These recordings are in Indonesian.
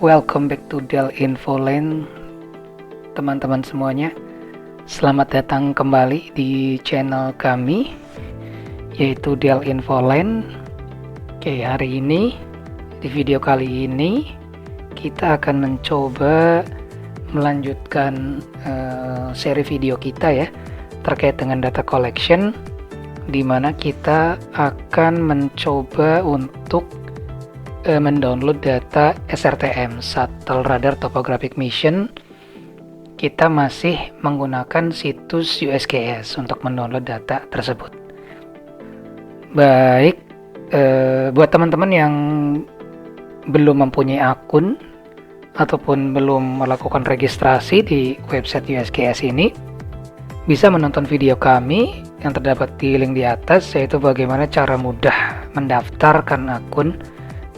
Welcome back to Dell Infoland, teman-teman semuanya. Selamat datang kembali di channel kami, yaitu Dell Infoland. Oke, hari ini, di video kali ini, kita akan mencoba melanjutkan seri video kita ya, terkait dengan data collection, di mana kita akan mencoba untuk mendownload data SRTM, Shuttle Radar Topographic Mission. Kita masih menggunakan situs USGS untuk mendownload data tersebut. Baik, buat teman-teman yang belum mempunyai akun ataupun belum melakukan registrasi di website USGS ini, bisa menonton video kami yang terdapat di link di atas, yaitu bagaimana cara mudah mendaftarkan akun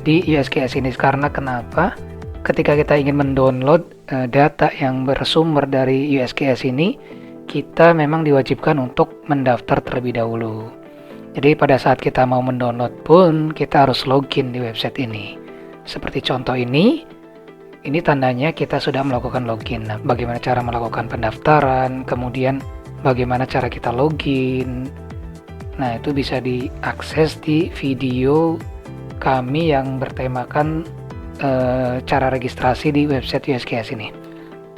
di USGS ini. Karena kenapa? Ketika kita ingin mendownload data yang bersumber dari USGS ini, kita memang diwajibkan untuk mendaftar terlebih dahulu. Jadi pada saat kita mau mendownload pun kita harus login di website ini. Seperti contoh ini tandanya kita sudah melakukan login. Nah, bagaimana cara melakukan pendaftaran, kemudian bagaimana cara kita login. Nah, itu bisa diakses di video kami yang bertemakan cara registrasi di website USGS ini.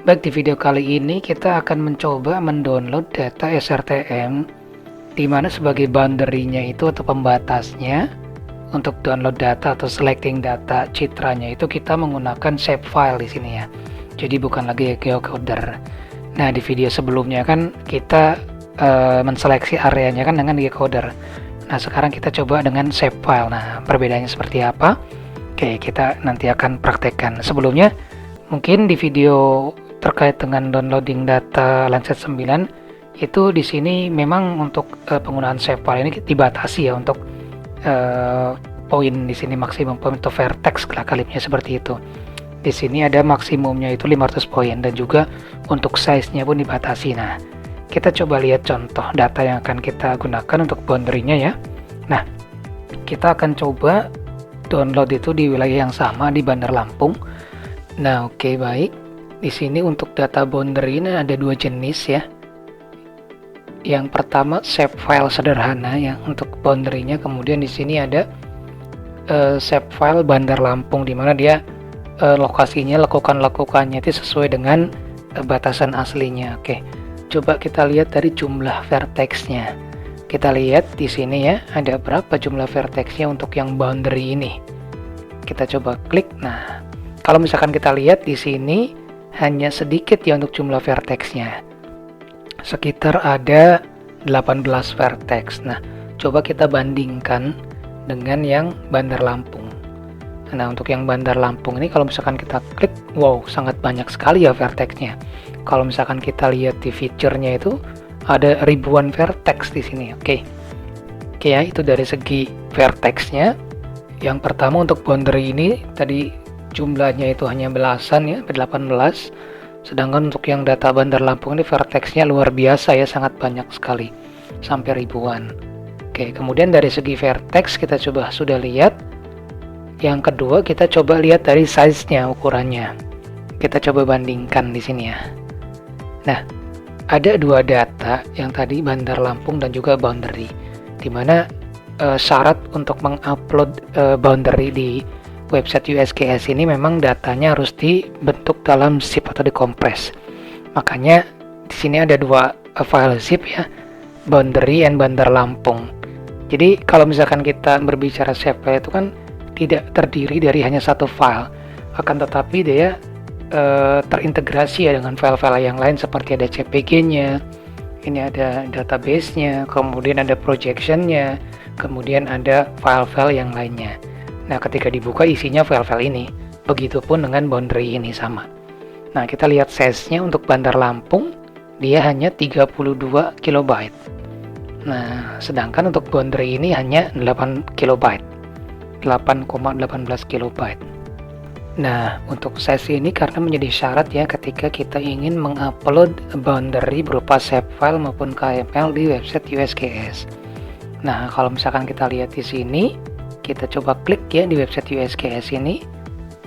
Baik, di video kali ini kita akan mencoba mendownload data SRTM, di mana sebagai boundary-nya itu atau pembatasnya untuk download data atau selecting data citranya itu kita menggunakan shape file di sini ya. Jadi bukan lagi geocoder. Nah, di video sebelumnya kan kita menseleksi areanya kan dengan geocoder. Nah, sekarang kita coba dengan shapefile. Nah, perbedaannya seperti apa? Oke, kita nanti akan praktekkan. Sebelumnya, mungkin di video terkait dengan downloading data Landsat 9, itu di sini memang untuk penggunaan shapefile ini dibatasi ya untuk poin di sini maksimum poin atau vertex kalimatnya seperti itu. Di sini ada maksimumnya itu 500 poin dan juga untuk size-nya pun dibatasi. Nah, kita coba lihat contoh data yang akan kita gunakan untuk boundary-nya ya. Nah, kita akan coba download itu di wilayah yang sama di Bandar Lampung. Nah, oke, baik. Di sini untuk data boundary ini ada dua jenis ya. Yang pertama shapefile sederhana ya untuk boundary-nya. Kemudian di sini ada shapefile Bandar Lampung, di mana dia lokasinya, lakukannya itu sesuai dengan batasan aslinya. Oke. Coba kita lihat dari jumlah vertex-nya. Kita lihat di sini ya, ada berapa jumlah vertex-nya untuk yang boundary ini. Kita coba klik. Nah, kalau misalkan kita lihat di sini hanya sedikit ya untuk jumlah vertex-nya. Sekitar ada 18 vertex. Nah, coba kita bandingkan dengan yang Bandar Lampung. Nah, untuk yang Bandar Lampung ini kalau misalkan kita klik, wow, sangat banyak sekali ya vertex-nya. Kalau misalkan kita lihat di feature-nya itu ada ribuan vertex di sini. Oke ya, itu dari segi vertex-nya. Yang pertama untuk boundary ini tadi jumlahnya itu hanya belasan ya, 18. Sedangkan untuk yang data Bandar Lampung ini vertex-nya luar biasa ya, sangat banyak sekali, sampai ribuan. Oke, kemudian dari segi vertex kita coba sudah lihat. Yang kedua kita coba lihat dari size-nya, ukurannya. Kita coba bandingkan di sini ya. Nah, ada dua data yang tadi Bandar Lampung dan juga boundary, di mana syarat untuk mengupload boundary di website USGS ini memang datanya harus dibentuk dalam zip atau dikompres. Makanya di sini ada dua file zip ya, boundary and Bandar Lampung. Jadi kalau misalkan kita berbicara shape file itu kan tidak terdiri dari hanya satu file, akan tetapi dia terintegrasi ya dengan file-file yang lain seperti ada CPG-nya, ini ada database-nya, kemudian ada projection-nya, kemudian ada file-file yang lainnya. Nah, ketika dibuka isinya file-file ini. Begitupun dengan boundary ini sama. Nah, kita lihat size-nya untuk Bandar Lampung, dia hanya 32 KB. Nah, sedangkan untuk boundary ini hanya 8 KB. 8,18 KB. Nah, untuk size ini karena menjadi syarat ya ketika kita ingin mengupload boundary berupa shapefile maupun KML di website USGS. Nah, kalau misalkan kita lihat di sini, kita coba klik ya di website USGS ini.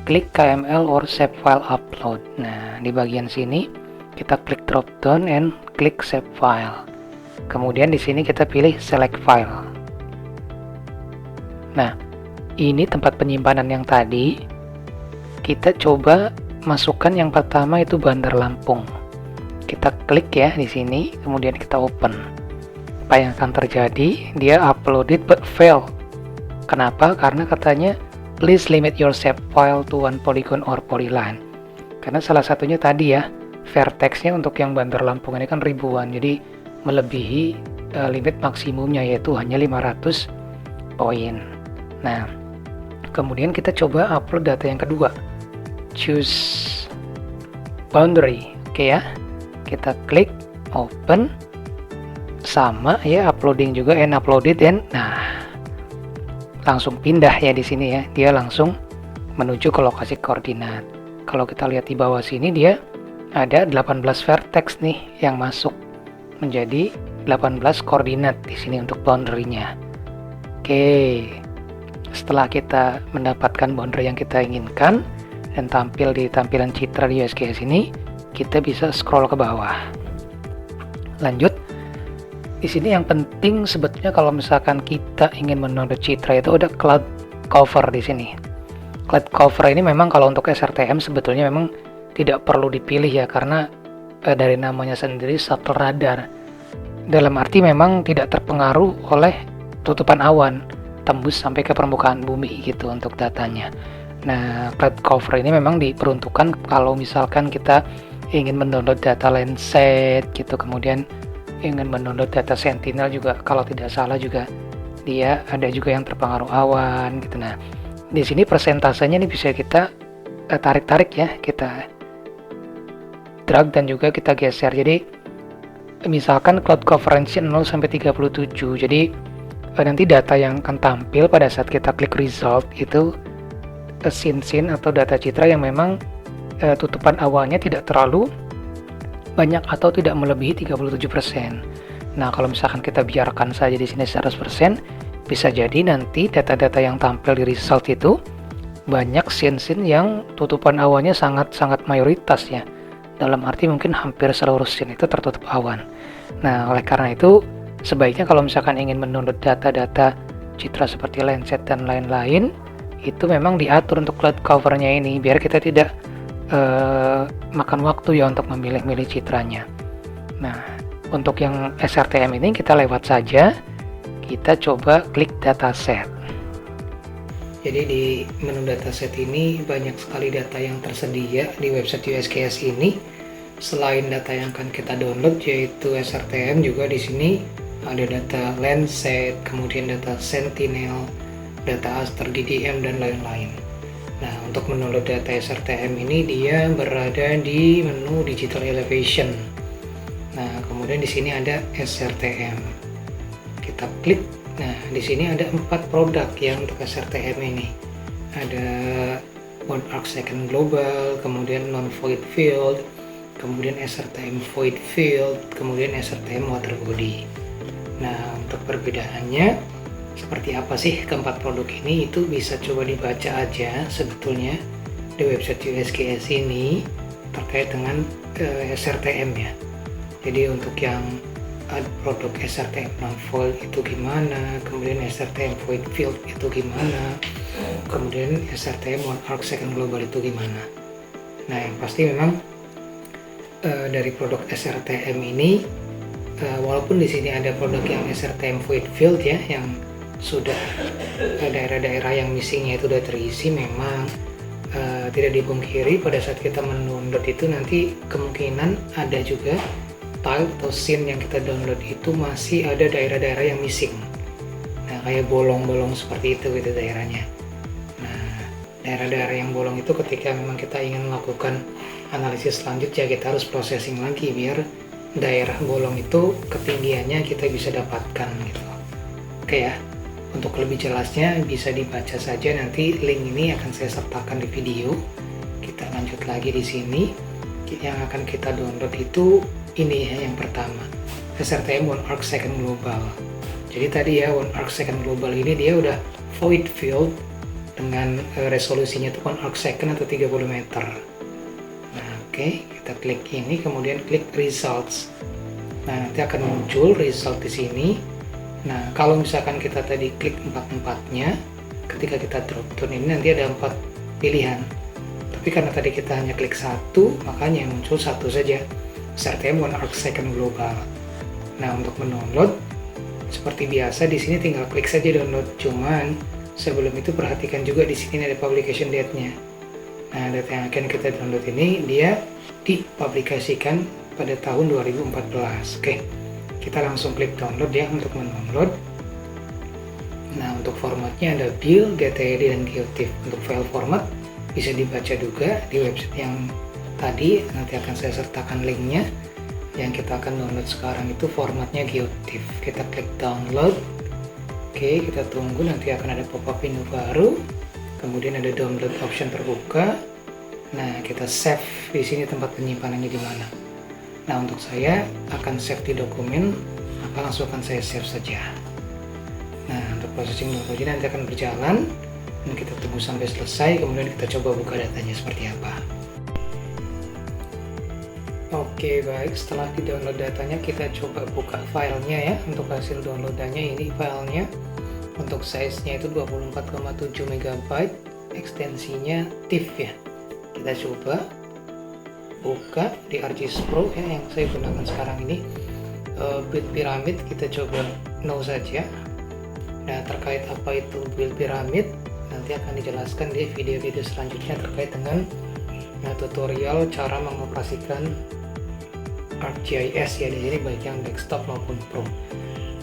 klik KML or save file upload. Nah, di bagian sini kita klik drop down and klik save file. Kemudian di sini kita pilih select file. Nah, ini tempat penyimpanan yang tadi. Kita coba masukkan yang pertama itu Bandar Lampung. Kita klik ya di sini, kemudian kita open. Apa yang akan terjadi? Dia uploaded but fail. Kenapa? Karena katanya please limit your save file to one polygon or polyline. Karena salah satunya tadi ya, vertexnya untuk yang Bandar Lampung ini kan ribuan, jadi melebihi limit maksimumnya yaitu hanya 500 poin. Nah, kemudian kita coba upload data yang kedua. Choose boundary. Oke ya. Kita klik open, sama ya, uploading juga and uploaded, and nah langsung pindah ya di sini ya, dia langsung menuju ke lokasi koordinat. Kalau kita lihat di bawah sini dia ada 18 vertex nih yang masuk menjadi 18 koordinat di sini untuk boundary-nya. Oke, setelah kita mendapatkan boundary yang kita inginkan dan tampil di tampilan citra di USGS ini, kita bisa scroll ke bawah. Lanjut, di sini yang penting sebetulnya kalau misalkan kita ingin mendownload citra itu ada cloud cover di sini. Cloud cover ini memang kalau untuk SRTM sebetulnya memang tidak perlu dipilih ya, karena dari namanya sendiri shuttle radar. Dalam arti memang tidak terpengaruh oleh tutupan awan, tembus sampai ke permukaan bumi gitu untuk datanya. Nah, cloud cover ini memang diperuntukkan kalau misalkan kita ingin mendownload data Landsat gitu, kemudian ingin mendownload data Sentinel juga, kalau tidak salah juga dia ada juga yang terpengaruh awan gitu. Nah, di sini persentasenya ini bisa kita tarik-tarik ya, kita drag dan juga kita geser. Jadi misalkan cloud coverage 0 sampai 37. Jadi nanti data yang akan tampil pada saat kita klik result itu scene atau data citra yang memang tutupan awalnya tidak terlalu banyak atau tidak melebihi 37%. Nah, kalau misalkan kita biarkan saja di sini 100%, bisa jadi nanti data-data yang tampil di result itu banyak scene yang tutupan awannya sangat-sangat mayoritas ya. Dalam arti mungkin hampir seluruh scene itu tertutup awan. Nah, oleh karena itu sebaiknya kalau misalkan ingin mendownload data-data citra seperti Landsat dan lain-lain, itu memang diatur untuk cloud covernya ini biar kita tidak makan waktu ya untuk memilih-milih citranya. Nah, untuk yang SRTM ini kita lewat saja, kita coba klik dataset. Jadi di menu dataset ini banyak sekali data yang tersedia di website USGS ini. Selain data yang akan kita download yaitu SRTM, juga di sini ada data Landsat, kemudian data Sentinel, data Aster DDM dan lain-lain. Nah, untuk mendownload data SRTM ini dia berada di menu Digital Elevation. Nah, kemudian di sini ada SRTM. Kita klik. Nah, di sini ada 4 produk yang untuk SRTM ini. Ada One Arc Second Global, kemudian Non-Void Field, kemudian SRTM Void Field, kemudian SRTM Water Body. Nah, untuk perbedaannya seperti apa sih keempat produk ini, itu bisa coba dibaca aja sebetulnya di website USGS ini terkait dengan SRTM ya. Jadi untuk yang produk SRTM non-void itu gimana, kemudian SRTM void field itu gimana, kemudian SRTM One Arc Second Global itu gimana. Nah, yang pasti memang dari produk SRTM ini walaupun di sini ada produk yang SRTM void field ya, yang sudah daerah-daerah yang missingnya itu sudah terisi, memang tidak dipungkiri pada saat kita mendownload itu nanti kemungkinan ada juga file atau scene yang kita download itu masih ada daerah-daerah yang missing. Nah, kayak bolong-bolong seperti itu gitu daerahnya. Nah, daerah-daerah yang bolong itu ketika memang kita ingin melakukan analisis selanjutnya, kita harus processing lagi biar daerah bolong itu ketinggiannya kita bisa dapatkan gitu. Oke ya. Untuk lebih jelasnya bisa dibaca saja, nanti link ini akan saya sertakan di video. Kita lanjut lagi di sini. Yang akan kita download itu ini ya, yang pertama SRTM One Arc Second Global. Jadi tadi ya One Arc Second Global ini dia udah void field dengan resolusinya itu kan arc second atau 30 meter. Nah, oke, kita klik ini, kemudian klik results. Nah, nanti akan muncul result di sini. Nah, kalau misalkan kita tadi klik empat-empatnya, ketika kita drop down ini nanti ada 4 pilihan. Tapi karena tadi kita hanya klik satu, makanya yang muncul satu saja, SRTM One Arc Second Global. Nah, untuk mendownload seperti biasa di sini tinggal klik saja download. Cuman sebelum itu perhatikan juga di sini ada publication date-nya. Nah, data yang akan kita download ini dia dipublikasikan pada tahun 2014. Oke, kita langsung klik download ya untuk mendownload. Nah, untuk formatnya ada BIL, GTID, dan GeoTIFF. Untuk file format bisa dibaca juga di website yang tadi, nanti akan saya sertakan linknya. Yang kita akan download sekarang itu formatnya GeoTIFF. Kita klik download. Oke, kita tunggu, nanti akan ada pop-up menu baru. Kemudian ada download option terbuka. Nah, kita save di sini tempat penyimpanannya di mana. Nah, untuk saya akan save di dokumen, maka langsung akan saya save saja. Nah, untuk processing downloadnya nanti akan berjalan dan kita tunggu sampai selesai, kemudian kita coba buka datanya seperti apa. Oke, baik, setelah di download datanya kita coba buka filenya ya. Untuk hasil downloadannya ini filenya untuk size-nya itu 24,7 MB, ekstensinya TIFF ya. Kita coba buka di ArcGIS Pro ya, yang saya gunakan sekarang ini. Build pyramid kita coba no saja. Nah, terkait apa itu build pyramid nanti akan dijelaskan di video-video selanjutnya terkait dengan tutorial cara mengoperasikan ArcGIS ya di sini, baik yang desktop maupun Pro.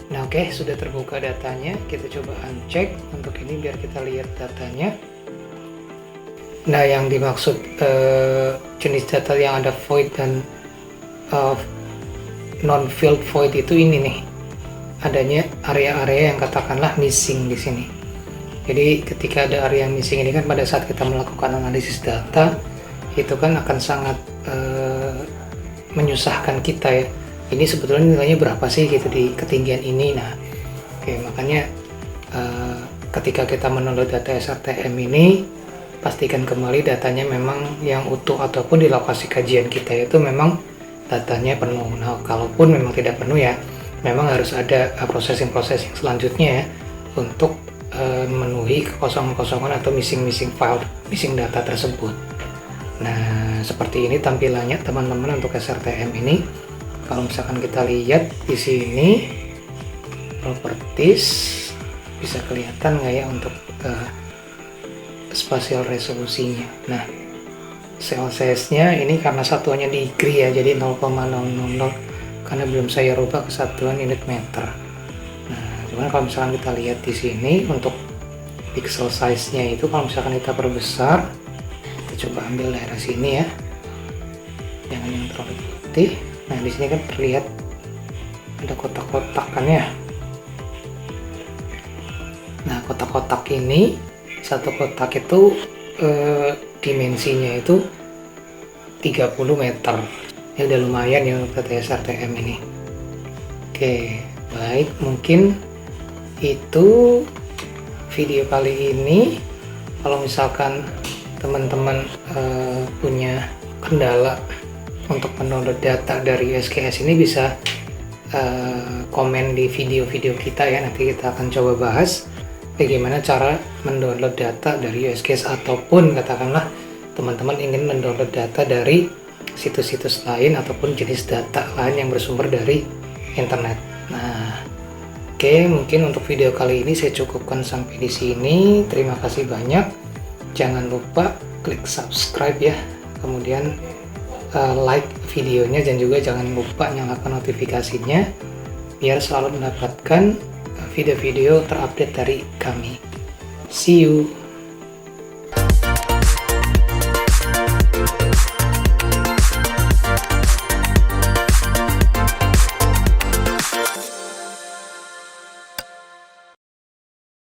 Nah, oke, sudah terbuka datanya. Kita coba uncheck untuk ini biar kita lihat datanya. Nah, yang dimaksud jenis data yang ada void dan non-filled void itu ini nih. Adanya area-area yang katakanlah missing di sini. Jadi ketika ada area yang missing ini kan pada saat kita melakukan analisis data itu kan akan sangat menyusahkan kita ya. Ini sebetulnya nilainya berapa sih gitu di ketinggian ini. Nah, oke, makanya ketika kita mendownload data SRTM ini, pastikan kembali datanya memang yang utuh ataupun di lokasi kajian kita itu memang datanya penuh. Nah, kalaupun memang tidak penuh ya, memang harus ada processing selanjutnya ya untuk memenuhi kekosongan-kekosongan atau missing file, missing data tersebut. Nah, seperti ini tampilannya teman-teman untuk SRTM ini. Kalau misalkan kita lihat di sini properties, bisa kelihatan nggak ya untuk spatial resolusinya. Nah, cell size-nya ini karena satuannya degree ya, jadi 0,000 karena belum saya rubah kesatuan unit meter. Nah, cuman kalau misalkan kita lihat di sini untuk pixel size-nya itu kalau misalkan kita perbesar, kita coba ambil daerah sini ya, jangan yang terlalu putih. Nah, di sini kan terlihat ada kotak-kotak kan ya. Nah, kotak-kotak ini, satu kotak itu dimensinya itu 30 meter. Ya udah lumayan ya untuk data SRTM ini. Oke, baik, mungkin itu video kali ini. Kalau misalkan teman-teman punya kendala untuk mendownload data dari USGS ini, bisa komen di video-video kita ya, nanti kita akan coba bahas bagaimana cara mendownload data dari USGS, ataupun katakanlah teman-teman ingin mendownload data dari situs-situs lain ataupun jenis data lain yang bersumber dari internet. Nah, oke, mungkin untuk video kali ini saya cukupkan sampai di sini. Terima kasih banyak. Jangan lupa klik subscribe ya, kemudian like videonya, dan juga jangan lupa nyalakan notifikasinya biar selalu mendapatkan video-video terupdate dari kami. See you.